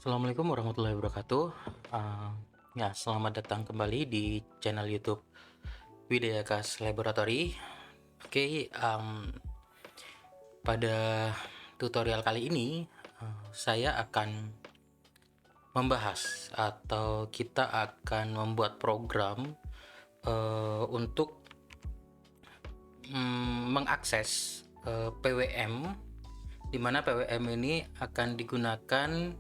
Assalamualaikum warahmatullahi wabarakatuh. Uh, Selamat datang kembali di channel YouTube Widya Kas Laboratory. Pada tutorial kali ini saya akan membahas atau kita akan membuat program untuk mengakses PWM, di mana PWM ini akan digunakan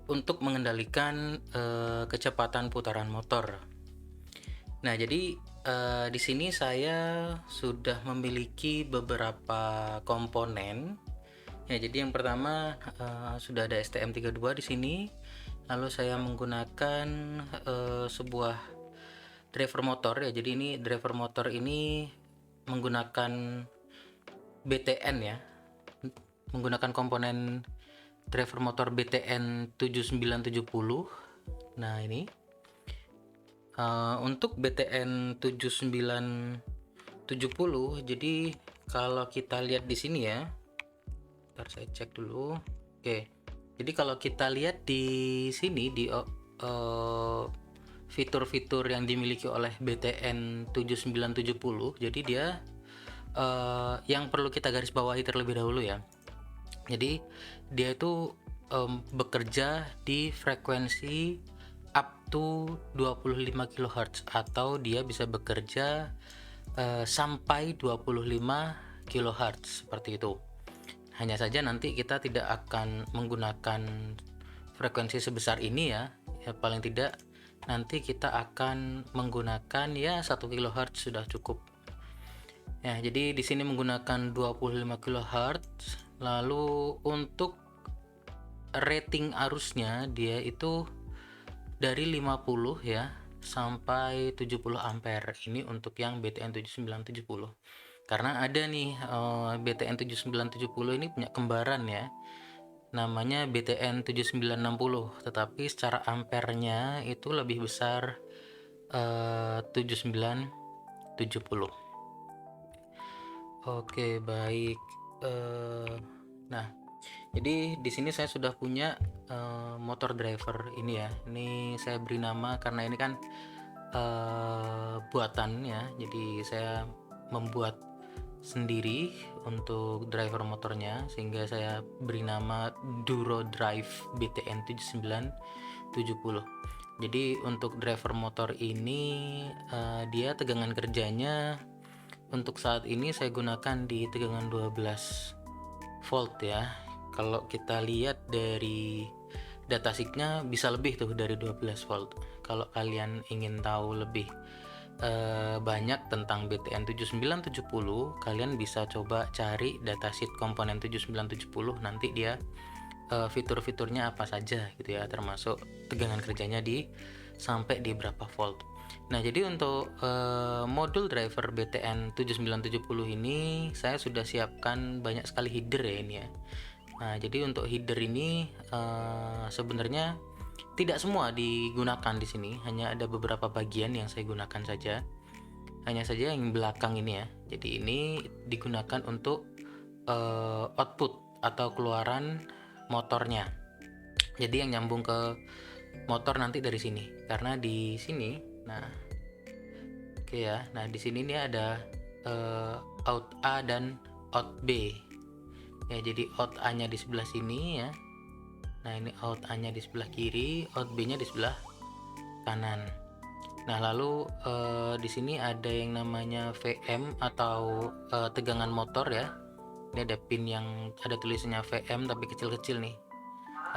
untuk mengendalikan kecepatan putaran motor. Nah, jadi di sini saya sudah memiliki beberapa komponen. Ya, jadi yang pertama sudah ada STM32 di sini. Lalu saya menggunakan sebuah driver motor ya. Jadi ini driver motor ini menggunakan BTN ya. Menggunakan komponen driver motor BTN 7970. Nah, ini untuk BTN 7970, jadi kalau kita lihat di sini ya, ntar saya cek dulu. Oke, jadi kalau kita lihat di sini di fitur-fitur yang dimiliki oleh BTN 7970, jadi dia yang perlu kita garis bawahi terlebih dahulu ya. Jadi dia itu bekerja di frekuensi up to 25 kHz, atau dia bisa bekerja sampai 25 kHz seperti itu. Hanya saja nanti kita tidak akan menggunakan frekuensi sebesar ini ya. Ya paling tidak nanti kita akan menggunakan ya 1 kHz sudah cukup. Ya, jadi di sini menggunakan 25 kHz. Lalu untuk rating arusnya dia itu dari 50 ya sampai 70 ampere. Ini untuk yang BTN 7970. Karena ada nih BTN 7970 ini punya kembaran ya. Namanya BTN 7960, tetapi secara ampernya itu lebih besar 7970. Oke, baik. Nah, jadi di sini saya sudah punya motor driver ini ya. Ini saya beri nama karena ini kan buatan ya. Jadi saya membuat sendiri untuk driver motornya, sehingga saya beri nama Duro Drive BTN 7970. Jadi untuk driver motor ini dia tegangan kerjanya untuk saat ini saya gunakan di tegangan 12 volt ya. Kalau kita lihat dari datasheetnya bisa lebih tuh dari 12 volt. Kalau kalian ingin tahu lebih banyak tentang BTN 7970, kalian bisa coba cari datasheet komponen 7970, nanti dia fitur-fiturnya apa saja gitu ya, termasuk tegangan kerjanya di sampai di berapa volt. Nah, jadi untuk modul driver BTN 7970 ini saya sudah siapkan banyak sekali header ya ini ya. Nah, jadi untuk header ini sebenarnya tidak semua digunakan di sini, hanya ada beberapa bagian yang saya gunakan saja. Hanya saja yang belakang ini ya. Jadi ini digunakan untuk output atau keluaran motornya. Jadi yang nyambung ke motor nanti dari sini, karena di sini, nah, oke ya. Nah, di sini nih ada out A dan out B. Ya, jadi out A-nya di sebelah sini ya. Nah, ini out A-nya di sebelah kiri, out B-nya di sebelah kanan. Nah, lalu di sini ada yang namanya VM atau tegangan motor ya. Ini ada pin yang ada tulisannya VM tapi kecil-kecil nih.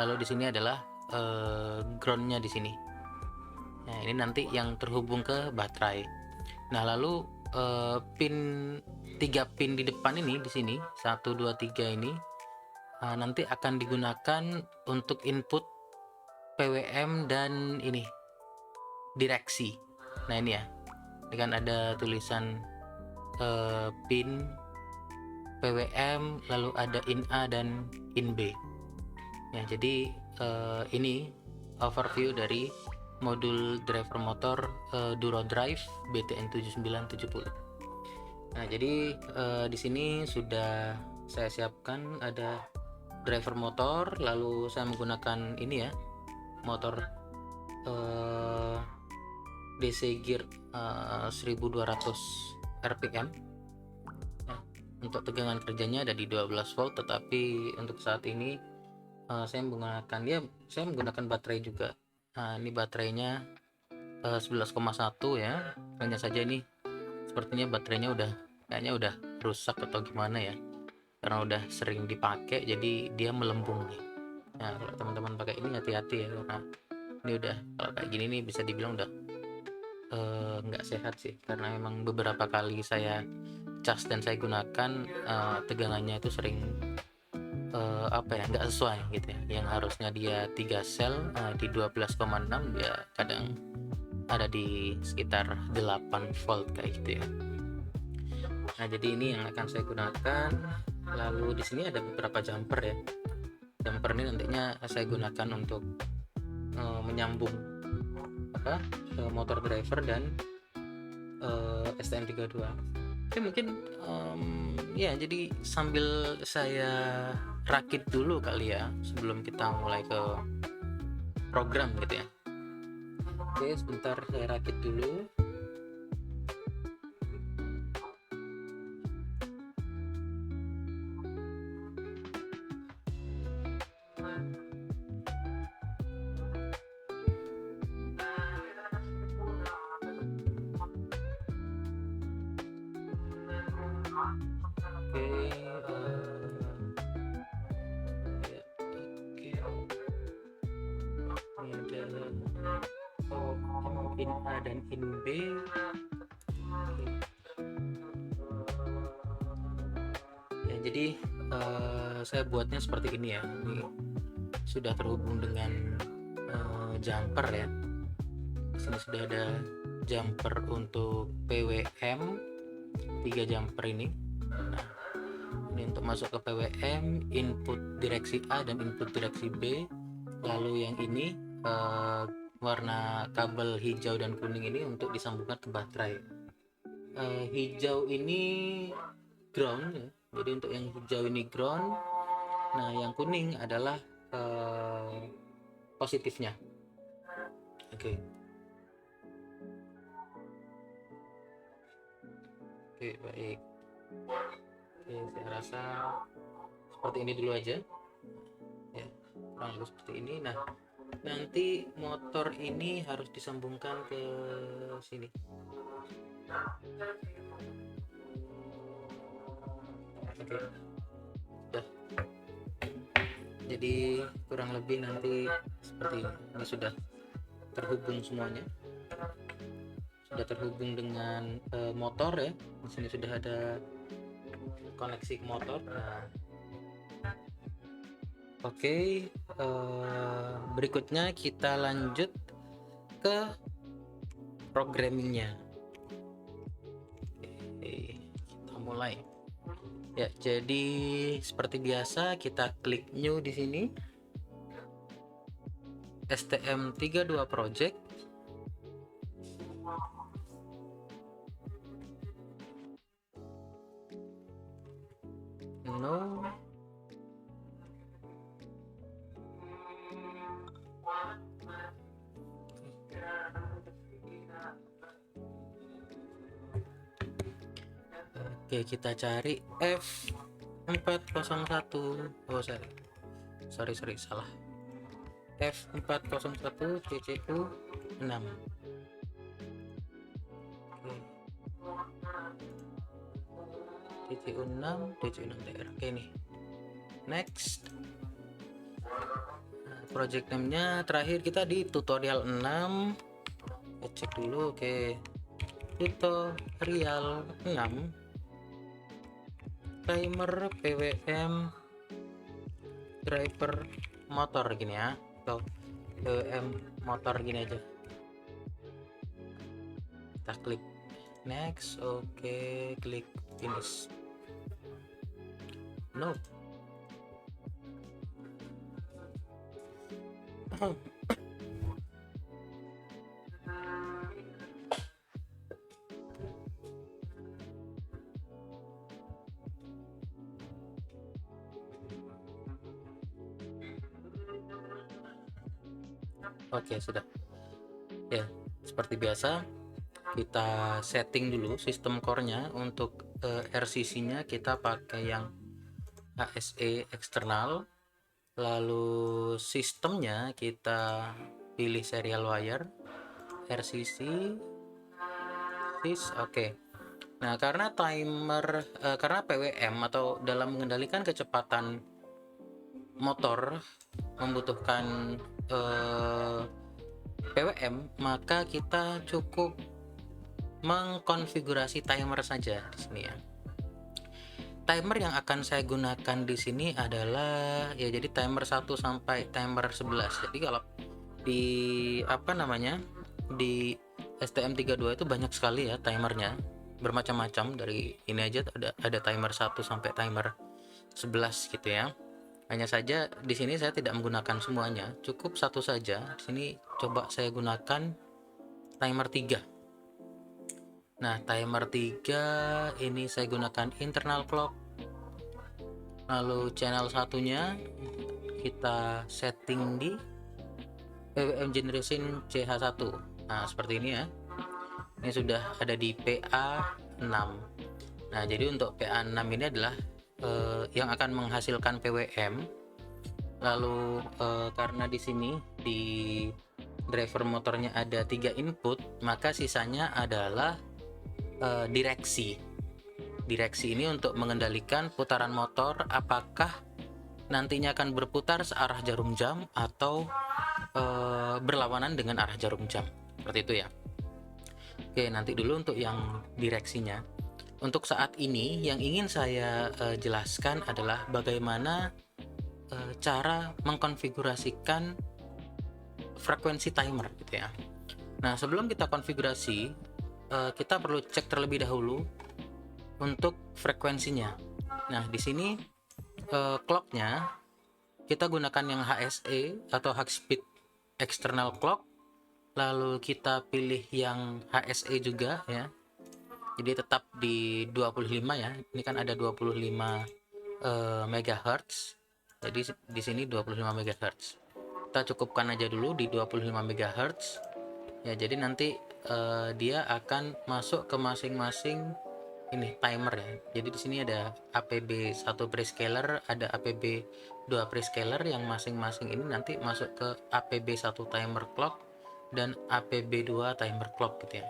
Lalu di sini adalah ground-nya di sini. Nah, ini nanti yang terhubung ke baterai. Nah, lalu pin 3 pin di depan ini di sini 1 2 3 ini nanti akan digunakan untuk input PWM dan ini direksi. Nah, ini ya. Ini kan ada tulisan pin PWM, lalu ada in A dan in B. Ya, jadi ini overview dari modul driver motor Duro Drive BTN 7970. Nah, jadi di sini sudah saya siapkan ada driver motor, lalu saya menggunakan ini ya, motor DC gear 1200 rpm. Nah, untuk tegangan kerjanya ada di 12 volt, tetapi untuk saat ini saya menggunakan baterai juga. Nah, ini baterainya 11,1 ya. Hanya saja ini sepertinya baterainya kayaknya udah rusak atau gimana ya, karena udah sering dipakai jadi dia melembung nih. Nah, kalau teman-teman pakai ini hati-hati ya, karena ini kalau kayak gini nih bisa dibilang udah nggak sehat sih, karena memang beberapa kali saya cas dan saya gunakan tegangannya itu sering nggak sesuai gitu ya. Yang harusnya dia 3 sel di 12,6, dia kadang ada di sekitar 8 volt kayak gitu ya. Nah, jadi ini yang akan saya gunakan. Lalu di sini ada beberapa jumper ya. Jumper ini nantinya saya gunakan untuk menyambung motor driver dan STM32. Oke, mungkin ya, jadi sambil saya rakit dulu kali ya sebelum kita mulai ke program gitu ya. Oke, sebentar saya rakit dulu. In A dan in B. Ya, jadi saya buatnya seperti ini ya. Ini sudah terhubung dengan jumper ya. Di sini sudah ada jumper untuk PWM, 3 jumper ini. Nah, ini untuk masuk ke PWM, input direksi A dan input direksi B. Lalu yang ini warna kabel hijau dan kuning ini untuk disambungkan ke baterai. Hijau ini ground ya. Jadi untuk yang hijau ini ground. Nah, yang kuning adalah positifnya. Oke, baik. Oke, saya rasa seperti ini dulu aja ya, kurang lebih seperti ini. Nah, nanti motor ini harus disambungkan ke sini. Oke, sudah. Jadi kurang lebih nanti seperti ini. Ini sudah terhubung semuanya. Sudah terhubung dengan motor ya. Di sini sudah ada koneksi ke motor. Nah, oke, berikutnya kita lanjut ke programmingnya. Oke, kita mulai. Ya, jadi seperti biasa kita klik new di sini. STM32 project. No. Oke, kita cari F401. Oh, sorry, salah. F401 CCU 6. CCU 6 daerah. Oke, nih. Next. Project name-nya terakhir kita di tutorial 6. Kita cek dulu. Oke. Tutorial 6. Timer PWM driver motor gini ya, atau PWM motor gini aja. Kita klik next. Oke, klik finish. No. Oke, sudah. Ya, seperti biasa kita setting dulu sistem core-nya. Untuk RCC-nya kita pakai yang ASE eksternal, lalu sistemnya kita pilih serial wire RCC sys. Oke. Nah, karena karena PWM atau dalam mengendalikan kecepatan motor membutuhkan PWM, maka kita cukup mengkonfigurasi timer saja di sini ya. Timer yang akan saya gunakan di sini adalah ya, jadi timer 1 sampai timer 11. Jadi kalau di di STM32 itu banyak sekali ya timernya, bermacam-macam. Dari ini aja ada timer 1 sampai timer 11 gitu ya. Hanya saja di sini saya tidak menggunakan semuanya, cukup satu saja. Di sini coba saya gunakan timer 3. Nah, timer 3 ini saya gunakan internal clock. Lalu channel satunya kita setting di PWM generation CH1. Nah, seperti ini ya. Ini sudah ada di PA6. Nah, jadi untuk PA6 ini adalah yang akan menghasilkan PWM. Lalu karena di sini di driver motornya ada 3 input, maka sisanya adalah direksi. Direksi ini untuk mengendalikan putaran motor, apakah nantinya akan berputar searah jarum jam atau berlawanan dengan arah jarum jam, seperti itu ya. Oke, nanti dulu untuk yang direksinya. Untuk saat ini yang ingin saya jelaskan adalah bagaimana cara mengkonfigurasikan frekuensi timer gitu ya. Nah, sebelum kita konfigurasi, kita perlu cek terlebih dahulu untuk frekuensinya. Nah, di sini clocknya kita gunakan yang HSE atau high speed external clock, lalu kita pilih yang HSE juga ya. Jadi tetap di 25 ya. Ini kan ada 25 MHz. Jadi di sini 25 MHz. Kita cukupkan aja dulu di 25 MHz. Ya, jadi nanti dia akan masuk ke masing-masing ini timer ya. Jadi di sini ada APB 1 prescaler, ada APB 2 prescaler, yang masing-masing ini nanti masuk ke APB 1 timer clock dan APB 2 timer clock gitu ya.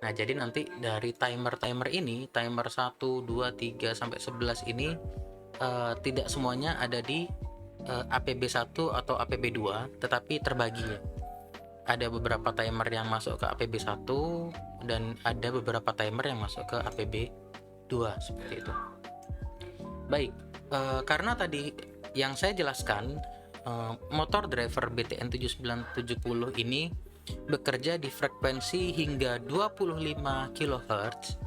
Nah, jadi nanti dari timer ini, timer 1, 2, 3 sampai 11 ini tidak semuanya ada di APB 1 atau APB 2, tetapi terbagi ya. Ada beberapa timer yang masuk ke APB 1 dan ada beberapa timer yang masuk ke APB 2, seperti itu. Baik, karena tadi yang saya jelaskan, motor driver BTN 7970 ini bekerja di frekuensi hingga 25 kHz,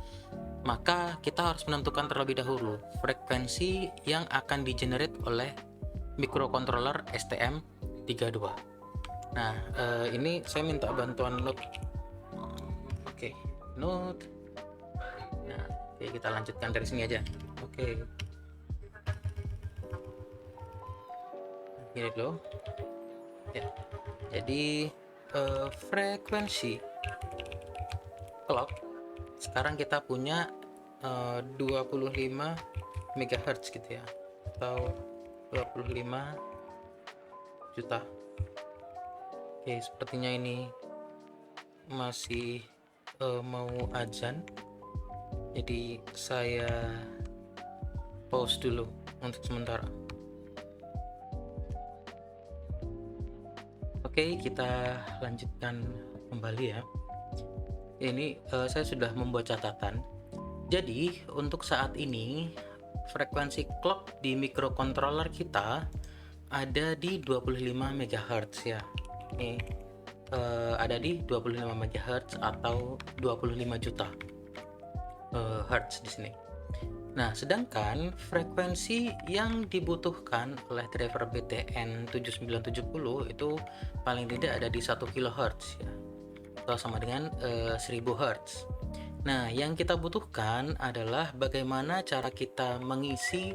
maka kita harus menentukan terlebih dahulu frekuensi yang akan di-generate oleh microcontroller STM32. Nah, ini saya minta bantuan Node. Oke, Node. Nah, oke, kita lanjutkan dari sini aja. Oke. Gini dulu. Ya. Jadi frekuensi clock sekarang kita punya 25 MHz gitu ya, atau 25 juta. Oke, sepertinya ini masih mau azan, jadi saya pause dulu untuk sementara. Oke, kita lanjutkan kembali ya. Ini saya sudah membuat catatan. Jadi untuk saat ini frekuensi clock di microcontroller kita ada di 25 MHz ya. Ini ada di 25 MHz atau 25 juta Hertz di sini. Nah, sedangkan frekuensi yang dibutuhkan oleh driver BTN 7970 itu paling tidak ada di 1 kHz ya, atau sama dengan 1000 Hz. Nah, yang kita butuhkan adalah bagaimana cara kita mengisi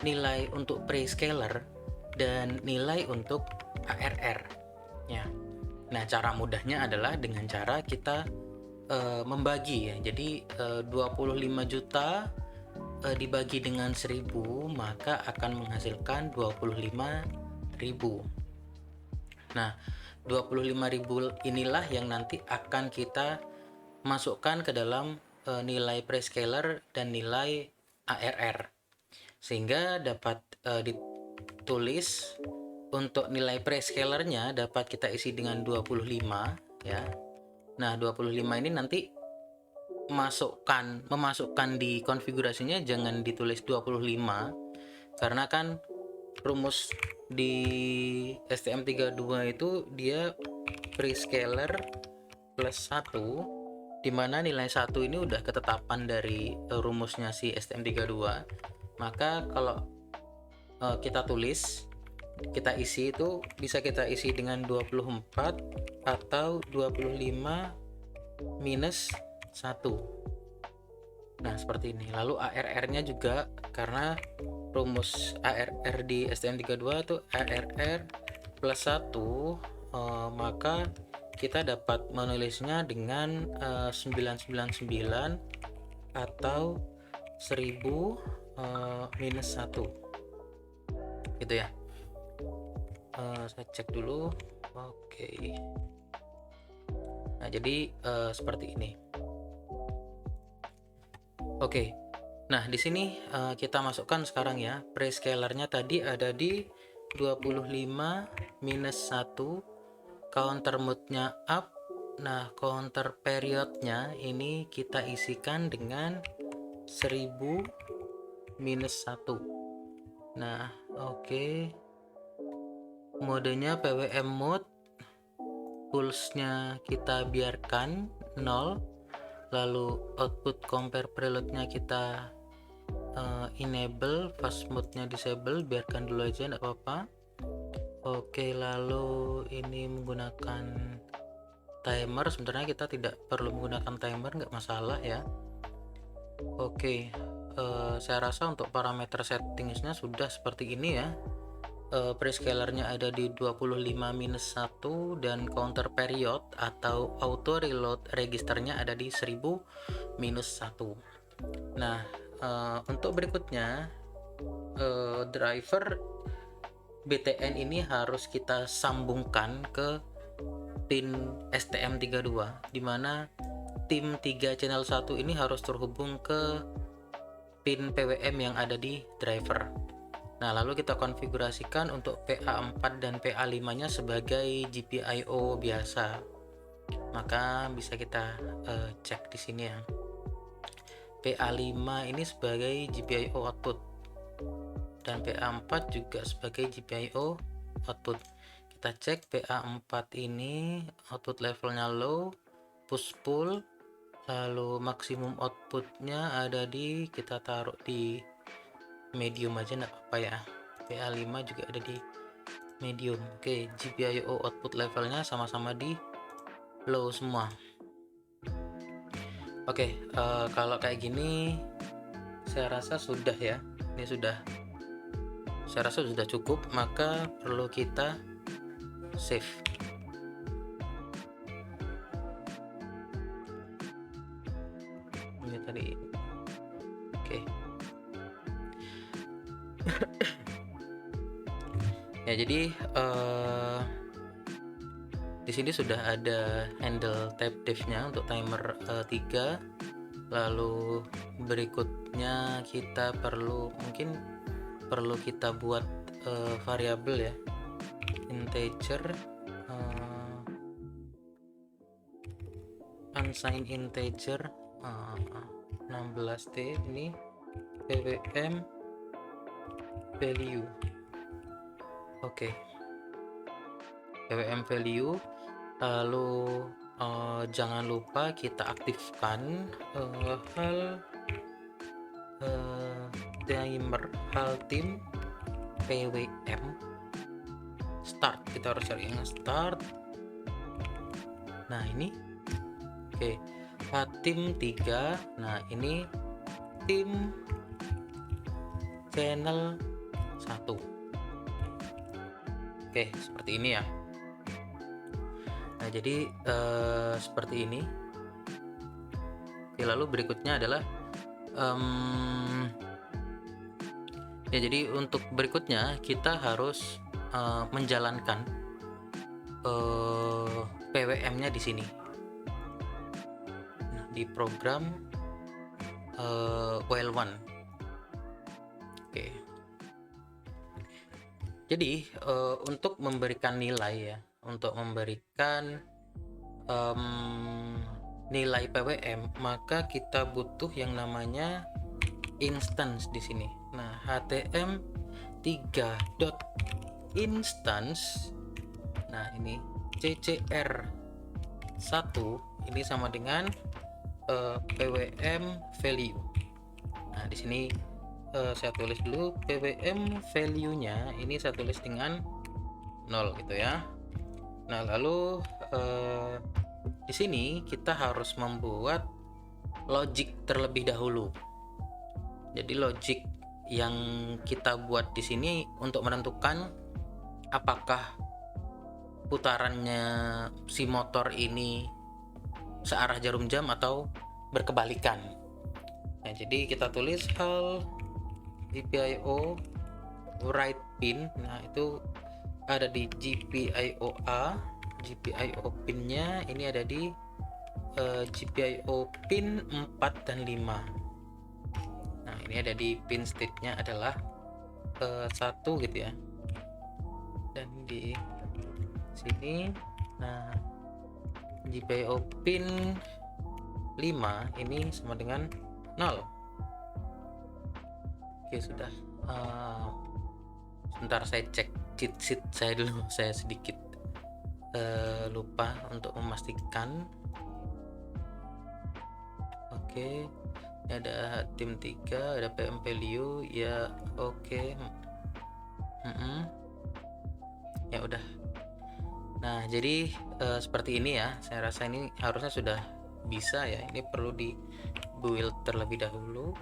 nilai untuk prescaler dan nilai untuk ARR ya. Nah, cara mudahnya adalah dengan cara kita membagi ya. Jadi 25 juta dibagi dengan 1000 maka akan menghasilkan 25.000. Nah, 25.000 inilah yang nanti akan kita masukkan ke dalam nilai prescaler dan nilai ARR, sehingga dapat ditulis untuk nilai prescalernya dapat kita isi dengan 25 ya. Nah, 25 ini nanti memasukkan di konfigurasinya jangan ditulis 25 karena kan rumus di STM32 itu dia prescaler plus 1, dimana nilai 1 ini udah ketetapan dari rumusnya si STM32. Maka kalau kita tulis, kita isi itu bisa kita isi dengan 24 atau 25 minus 1. Nah, seperti ini. Lalu ARR-nya juga, karena rumus ARR di STM32 itu ARR plus 1, maka kita dapat menulisnya dengan 999 atau 1000 minus 1 gitu ya. Saya cek dulu. Oke. Nah, jadi seperti ini. Oke. Nah, di sini kita masukkan sekarang ya. Prescalernya tadi ada di 25 minus 1, counter mode-nya up. Nah, counter periodnya ini kita isikan dengan 1000 minus 1. Nah, oke. Modenya PWM mode, pulse-nya kita biarkan 0, lalu output compare preload-nya kita enable, fast mode-nya disable, biarkan dulu aja enggak apa-apa. Oke, lalu ini menggunakan timer, sebenarnya kita tidak perlu menggunakan timer, nggak masalah ya. Oke, saya rasa untuk parameter settingsnya sudah seperti ini ya. Prescalernya ada di 25 minus 1 dan counter period atau auto reload registernya ada di 1000 minus 1. Nah, untuk berikutnya driver BTN ini harus kita sambungkan ke pin STM32, dimana tim 3 channel 1 ini harus terhubung ke pin PWM yang ada di driver. Nah, lalu kita konfigurasikan untuk PA4 dan PA5 nya sebagai GPIO biasa. Maka bisa kita cek di sini ya. PA5 ini sebagai GPIO output dan PA4 juga sebagai GPIO output. Kita cek PA4 ini output levelnya low, push pull, lalu maksimum outputnya ada di, kita taruh di medium aja enggak apa-apa ya. PA5 juga ada di medium. Oke, GPIO output levelnya sama-sama di low semua. Oke, kalau kayak gini saya rasa sudah ya. Ini sudah, saya rasa sudah cukup, maka perlu kita save. Ini tadi. Oke. Ya, jadi di sini sudah ada handle tap div-nya untuk timer 3. Lalu berikutnya kita mungkin perlu kita buat variabel ya, integer, unsigned integer 16t, ini PWM value. Oke, PWM value. Lalu jangan lupa kita aktifkan timer hal tim PWM start. Kita harus cari yang start. Nah, ini oke, tim 3. Nah, ini tim channel 1. Oke, seperti ini ya. Nah, jadi seperti ini. Oke, lalu berikutnya adalah ya, jadi untuk berikutnya kita harus menjalankan PWM-nya di sini. Nah, di program OL1. Oke. Jadi untuk memberikan nilai ya, untuk memberikan nilai PWM, maka kita butuh yang namanya instance di sini. Nah, htm3.instance. Nah, ini ccr1 ini sama dengan PWM value. Nah, di sini saya tulis dulu PWM value-nya, ini saya tulis dengan 0 gitu ya. Nah, lalu di sini kita harus membuat logic terlebih dahulu. Jadi logic yang kita buat di sini untuk menentukan apakah putarannya si motor ini searah jarum jam atau berkebalikan. Nah, jadi kita tulis hal GPIO write pin. Nah, itu ada di GPIO A. GPIO pinnya ini ada di GPIO pin 4 dan 5. Nah, ini ada di pin state-nya adalah 1 gitu ya. Dan di sini, nah, GPIO pin 5 ini sama dengan 0. Oke, sudah. Sebentar saya cek cheat sheet saya dulu. Saya sedikit lupa untuk memastikan. Oke, ini ada tim 3, ada PM value ya. Oke. Ya udah. Nah, jadi seperti ini ya. Saya rasa ini harusnya sudah bisa ya. Ini perlu di build terlebih dahulu.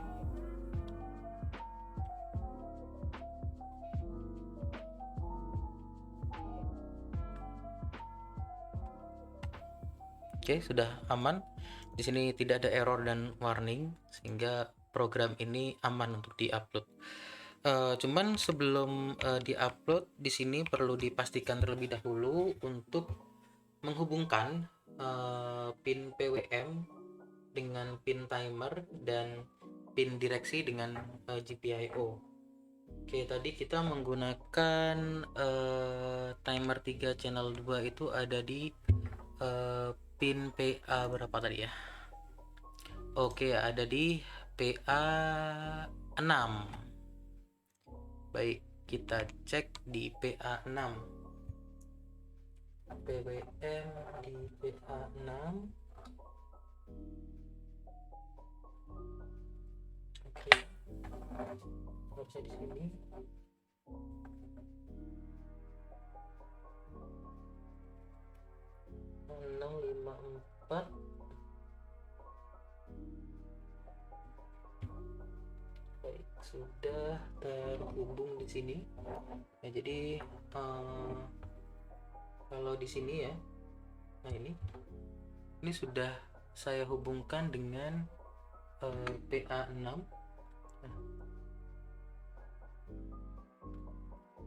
Oke, sudah aman. Di sini tidak ada error dan warning, sehingga program ini aman untuk diupload. Cuman sebelum diupload, di sini perlu dipastikan terlebih dahulu untuk menghubungkan pin PWM dengan pin timer dan pin direksi dengan GPIO. Oke, tadi kita menggunakan timer 3 channel 2 itu ada di pin PA berapa tadi ya? Oke, ada di PA 6. Baik, kita cek di PA 6. PWM di PA 6. Oke. Harusnya di sini. Baik, sudah terhubung di sini. Ya, jadi kalau di sini ya, nah ini sudah saya hubungkan dengan PA 6.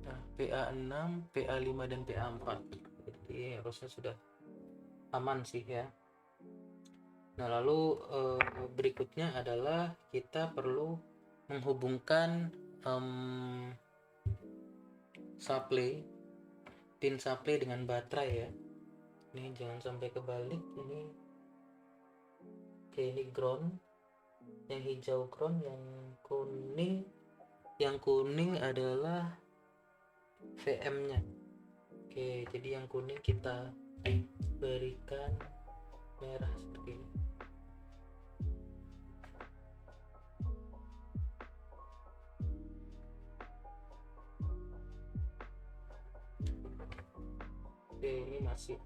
Nah, PA 6, PA 5 dan PA 4. Jadi harusnya sudah aman sih ya. Nah, lalu berikutnya adalah kita perlu menghubungkan pin supply dengan baterai ya. Ini jangan sampai kebalik. Ini ground, yang hijau ground, yang kuning adalah VM-nya. Oke, jadi yang kuning kita berikan merah seperti ini. Oke, ini masih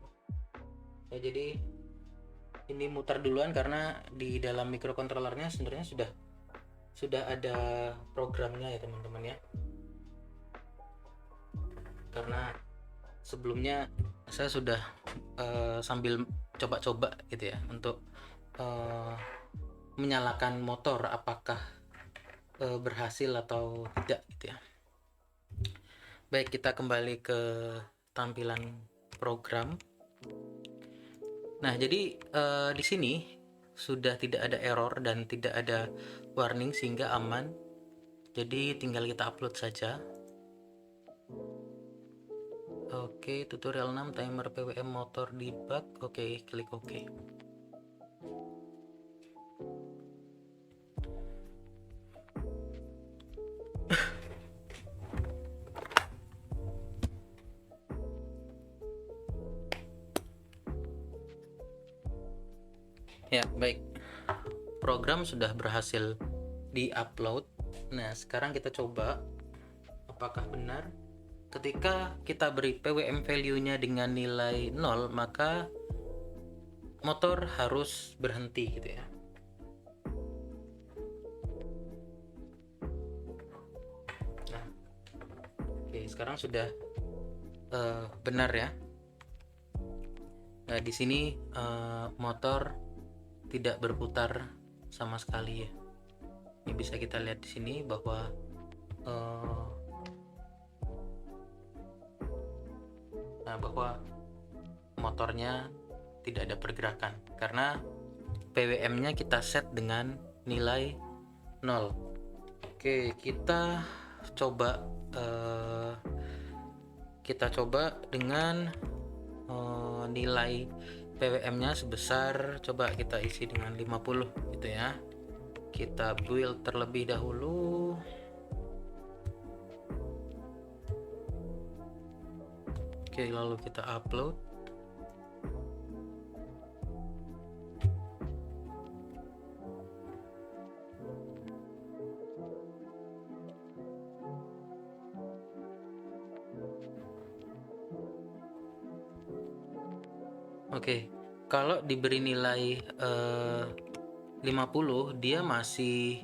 ya, jadi ini muter duluan karena di dalam microcontrollernya sebenarnya sudah ada programnya ya teman-teman ya. Karena sebelumnya saya sudah sambil coba-coba gitu ya untuk menyalakan motor, apakah berhasil atau tidak gitu ya. Baik, kita kembali ke tampilan program. Nah, jadi di sini sudah tidak ada error dan tidak ada warning sehingga aman. Jadi tinggal kita upload saja. Oke, tutorial 6 timer PWM motor debug. Oke, klik OK. Ya, baik. Program sudah berhasil di-upload. Nah, sekarang kita coba apakah benar. Ketika kita beri PWM value-nya dengan nilai 0, maka motor harus berhenti gitu ya. Nah, oke, sekarang sudah benar ya. Nah, di sini motor tidak berputar sama sekali ya. Ini bisa kita lihat di sini bahwa bahwa motornya tidak ada pergerakan karena PWM-nya kita set dengan nilai 0. Oke, kita coba dengan nilai PWM-nya sebesar, coba kita isi dengan 50 gitu ya. Kita build terlebih dahulu. Oke, lalu kita upload. Oke, kalau diberi nilai 50, dia masih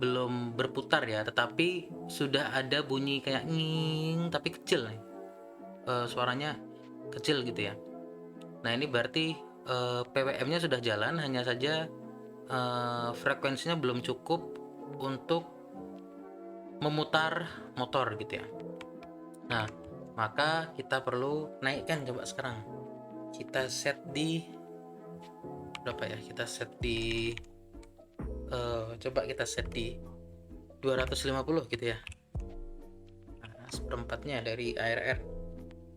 belum berputar ya, tetapi sudah ada bunyi kayak nging tapi kecil nih. Suaranya kecil gitu ya. Nah, ini berarti PWM-nya sudah jalan, hanya saja frekuensinya belum cukup untuk memutar motor gitu ya. Nah, maka kita perlu naikkan. Coba sekarang kita set di berapa ya? Kita set di coba kita set di 250 gitu ya. Nah, seperempatnya dari ARR.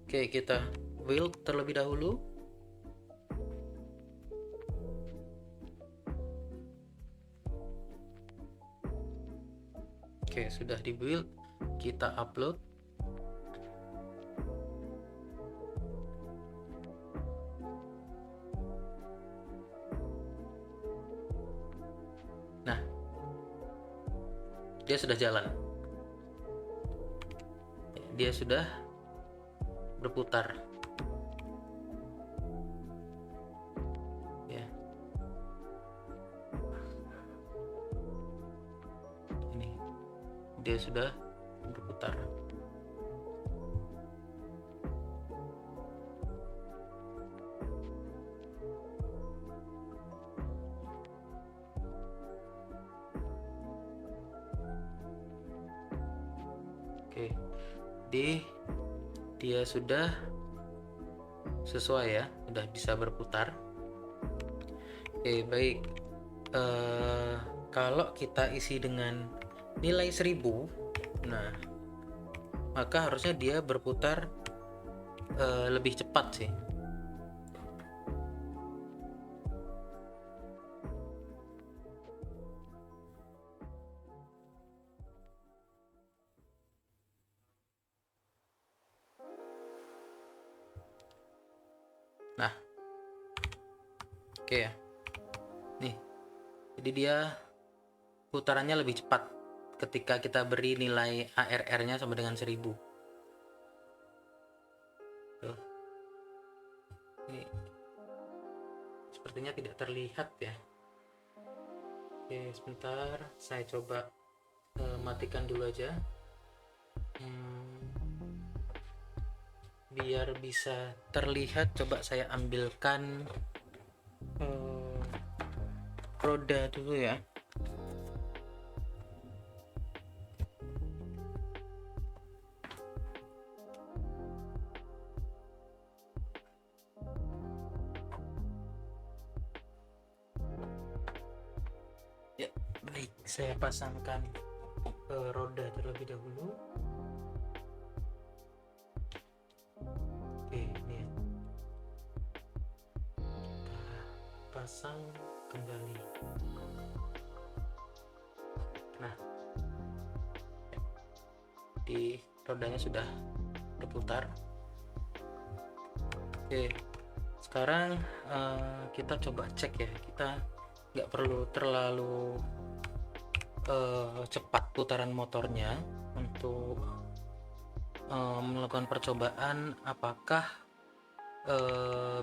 Oke, kita build terlebih dahulu. Oke, sudah di build, kita upload. Nah, dia sudah jalan, dia sudah berputar ya. Ini dia sudah berputar. Oke, dia sudah sesuai ya, sudah bisa berputar. Oke, baik. Kalau kita isi dengan nilai 1000, nah maka harusnya dia berputar lebih cepat sih. Nah, oke ya. Nih, jadi dia putarannya lebih cepat ketika kita beri nilai ARR-nya sama dengan 1000. Tuh. Ini sepertinya tidak terlihat ya. Oke, sebentar, saya coba matikan dulu aja. biar bisa terlihat, coba saya ambilkan roda dulu ya. Ya, baik, saya pasangkan roda terlebih dahulu. Oke, ini ya. Kita pasang kembali. Nah, di rodanya sudah berputar. Oke, sekarang kita coba cek ya. Kita nggak perlu terlalu cepat putaran motornya untuk melakukan percobaan apakah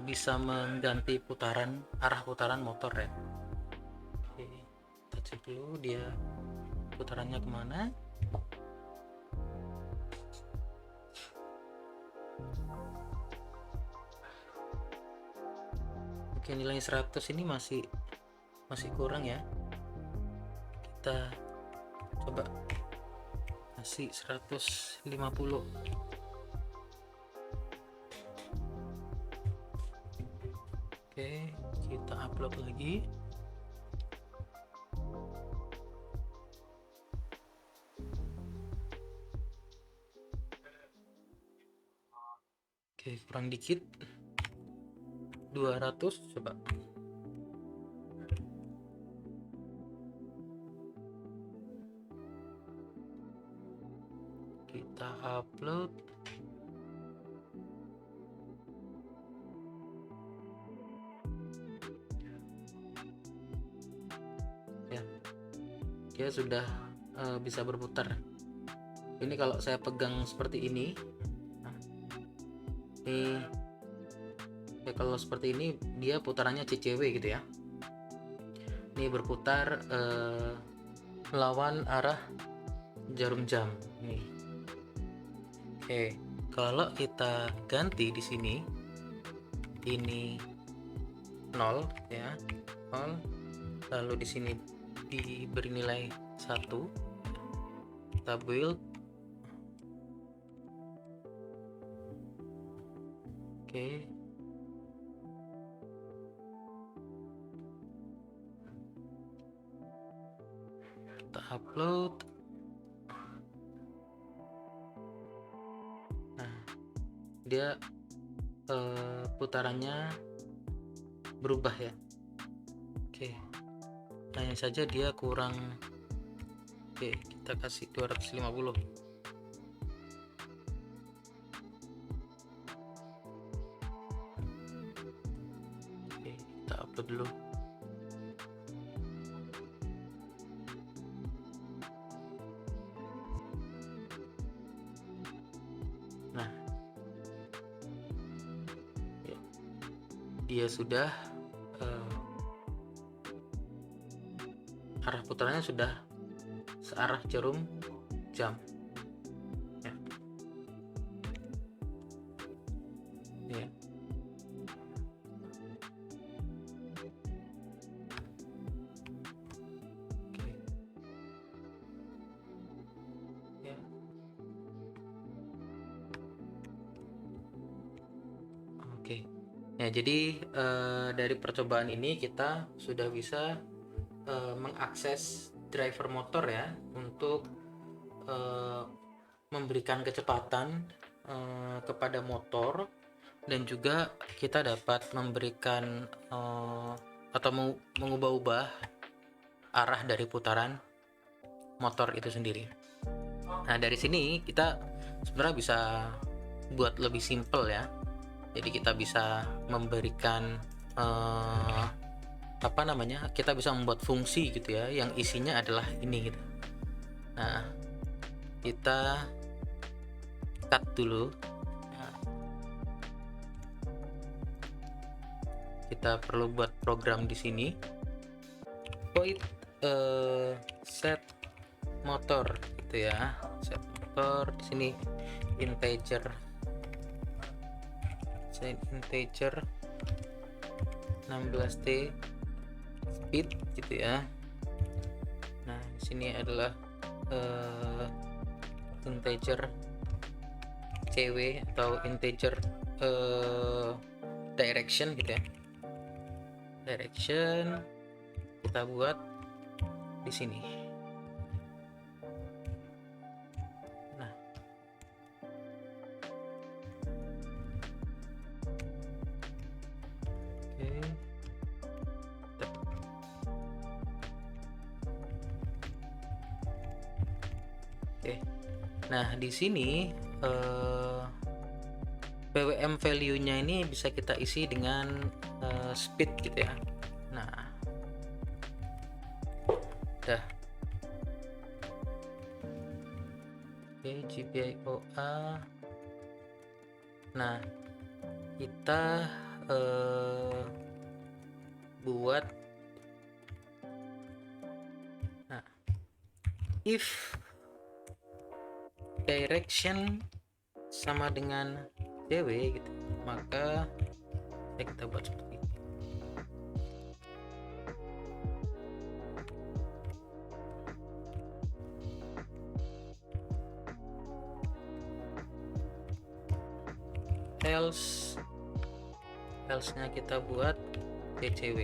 bisa mengganti arah putaran motor ya. Oke, kita cek dulu dia putarannya kemana. Oke, nilai 100 ini masih kurang ya. Kita coba kasih 150. Oke, kita upload lagi. Oke, kurang dikit. 200 coba. Kita upload. Ya, dia sudah bisa berputar. Ini kalau saya pegang seperti ini, nah, ini ya, kalau seperti ini dia putarannya CCW gitu ya. Ini berputar melawan arah jarum jam nih. Oke, kalau kita ganti di sini, ini 0 ya, 0. Lalu di sini diberi nilai 1. Kita build. Oke. Kita upload. Nah, dia putarannya berubah ya. Oke, hanya saja dia kurang. Oke, kita kasih 250. Oke, kita upload dulu. Nah, ya, dia sudah arah putarannya sudah searah jarum jam ya. Ya. Oke. Ya. Oke. Ya, jadi dari percobaan ini kita sudah bisa mengakses driver motor ya, untuk memberikan kecepatan kepada motor, dan juga kita dapat memberikan atau mengubah-ubah arah dari putaran motor itu sendiri. Nah, dari sini kita sebenarnya bisa buat lebih simple ya. Jadi kita bisa memberikan kita bisa membuat fungsi gitu ya, yang isinya adalah ini gitu. Nah, kita cut dulu. Nah, kita perlu buat program di sini. Void set motor gitu ya. Set motor di sini integer unsigned integer 16t speed gitu ya. Nah di sini adalah integer cw atau integer direction gitu ya. Direction kita buat di sini. Nah oke. Nah di sini PWM value-nya ini bisa kita isi dengan speed gitu ya. Nah udah. Oke, GPIOA. Nah kita buat if direction sama dengan cw gitu, maka ya kita buat seperti ini. else nya kita buat cw.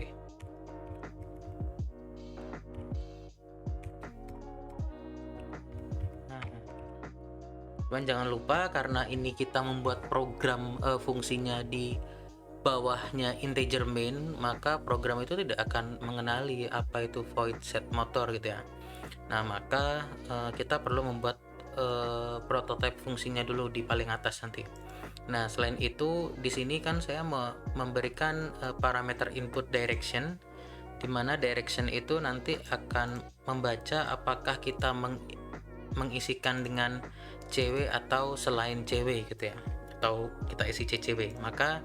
Cuman jangan lupa karena ini kita membuat program fungsinya di bawahnya integer main, maka program itu tidak akan mengenali apa itu void set motor gitu ya. Nah maka kita perlu membuat prototype fungsinya dulu di paling atas nanti. Nah selain itu di sini kan saya memberikan parameter input direction, dimana direction itu nanti akan membaca apakah kita mengisikan dengan cw atau selain cw gitu ya, atau kita isi ccw. Maka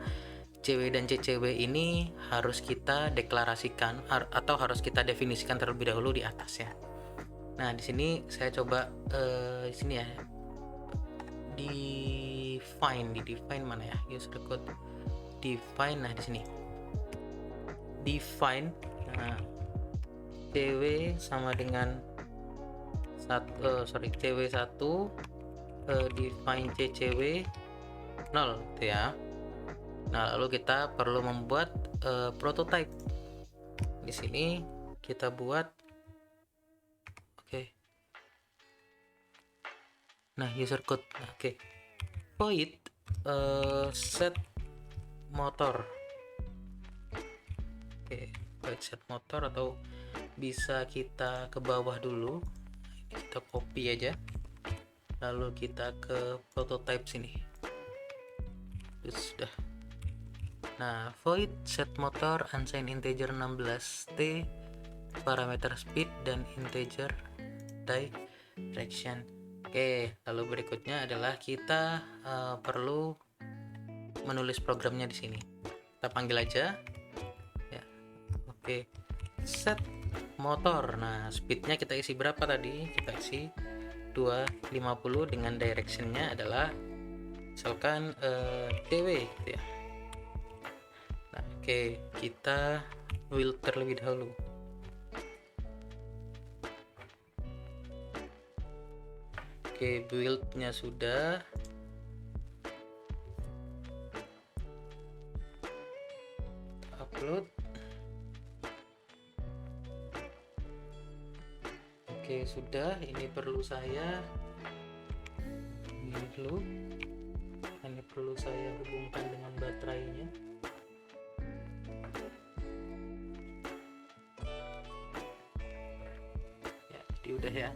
cw dan ccw ini harus kita deklarasikan atau harus kita definisikan terlebih dahulu di atas ya. Nah di sini saya coba di sini ya, di define mana ya, user code define. Nah di sini define, nah cw sama dengan cw 1 define ccw 0 gitu ya. Nah lalu kita perlu membuat prototype. Di sini kita buat nah user code. Void set motor. Void set motor, atau bisa kita ke bawah dulu, kita copy aja, lalu kita ke prototype sini. Sudah. Nah void set motor unsigned integer 16t parameter speed dan integer direction. Lalu berikutnya adalah kita perlu menulis programnya di sini. Kita panggil aja ya. Set motor. Nah speednya kita isi berapa tadi? Kita isi 250 dengan directionnya adalah misalkan cw gitu ya. Nah kita build terlebih dahulu. Build-nya sudah. Upload. Sudah. Ini perlu saya hubungkan dengan baterainya. Ya, jadi udah ya.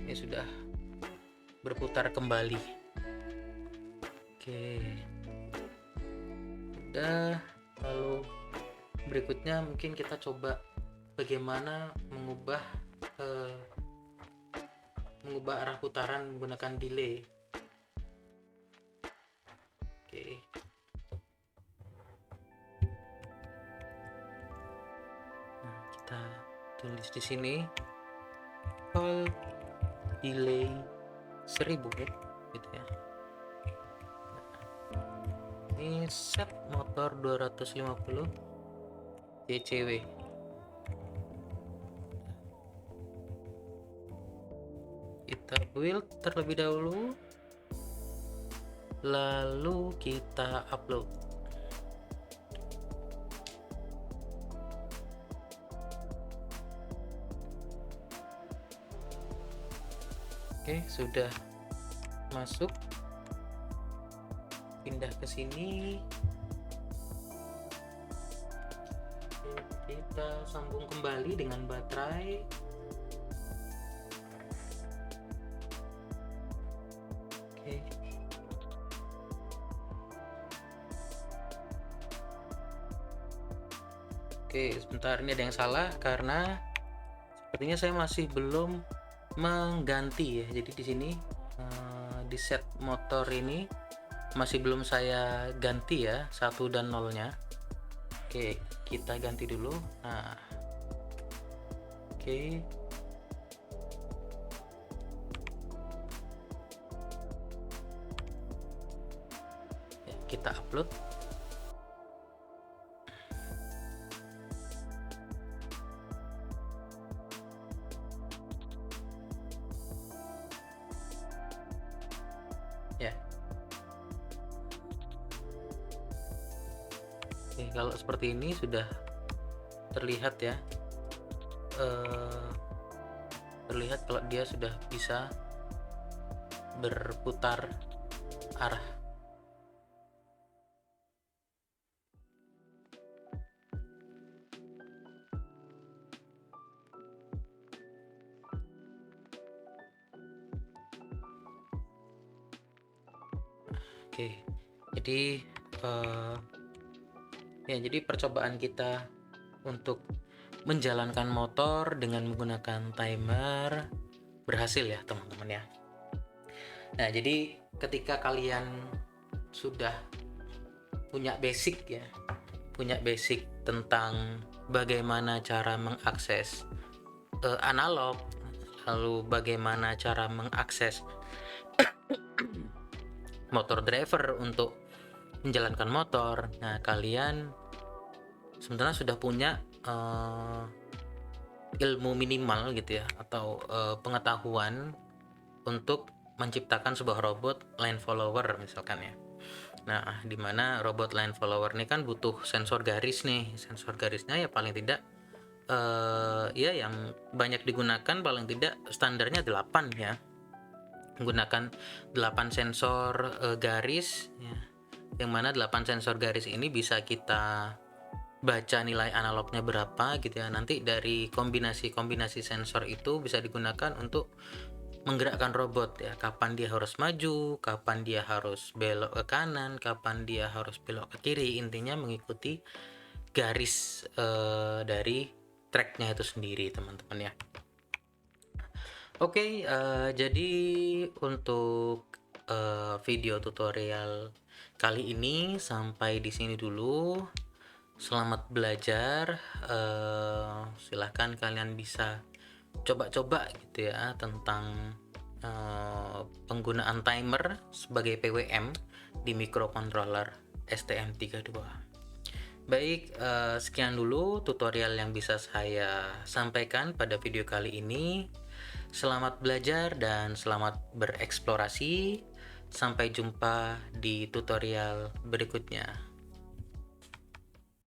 Ini sudah berputar kembali. Udah. Lalu berikutnya mungkin kita coba bagaimana mengubah arah putaran menggunakan delay. Nah, kita tulis di sini call delay 1000 gitu ya. Ini set motor 250 CCW. Kita build terlebih dahulu, lalu kita upload. Oke, sudah masuk. Pindah ke sini. Kita sambung kembali dengan baterai. Oke. Oke, sebentar, ini ada yang salah karena sepertinya saya masih belum mengganti ya. Jadi di sini di set motor ini masih belum saya ganti ya 1 dan 0-nya. Oke, kita ganti dulu. Nah, oke. Ya, kita upload. Ya. Oke, kalau seperti ini sudah terlihat ya. Terlihat kalau dia sudah bisa berputar arah. Oke, jadi jadi percobaan kita untuk menjalankan motor dengan menggunakan timer berhasil ya teman-teman ya. Nah, jadi ketika kalian sudah punya basic ya, punya basic tentang bagaimana cara mengakses analog, lalu bagaimana cara mengakses motor driver untuk menjalankan motor. Nah, kalian sebenarnya sudah punya ilmu minimal gitu ya, atau pengetahuan untuk menciptakan sebuah robot line follower misalkan ya. Nah, dimana robot line follower ini kan butuh sensor garis nih. Sensor garisnya ya paling tidak ya yang banyak digunakan paling tidak standarnya 8 ya. Menggunakan 8 sensor garis ya. Yang mana 8 sensor garis ini bisa kita baca nilai analognya berapa gitu ya. Nanti dari kombinasi sensor itu bisa digunakan untuk menggerakkan robot ya. Kapan dia harus maju, kapan dia harus belok ke kanan, kapan dia harus belok ke kiri. Intinya mengikuti garis dari tracknya itu sendiri teman-teman ya. Oke, jadi untuk video tutorial kali ini sampai di sini dulu. Selamat belajar. Silahkan kalian bisa coba-coba gitu ya tentang penggunaan timer sebagai PWM di microcontroller STM32. Baik, sekian dulu tutorial yang bisa saya sampaikan pada video kali ini. Selamat belajar dan selamat bereksplorasi. Sampai jumpa di tutorial berikutnya.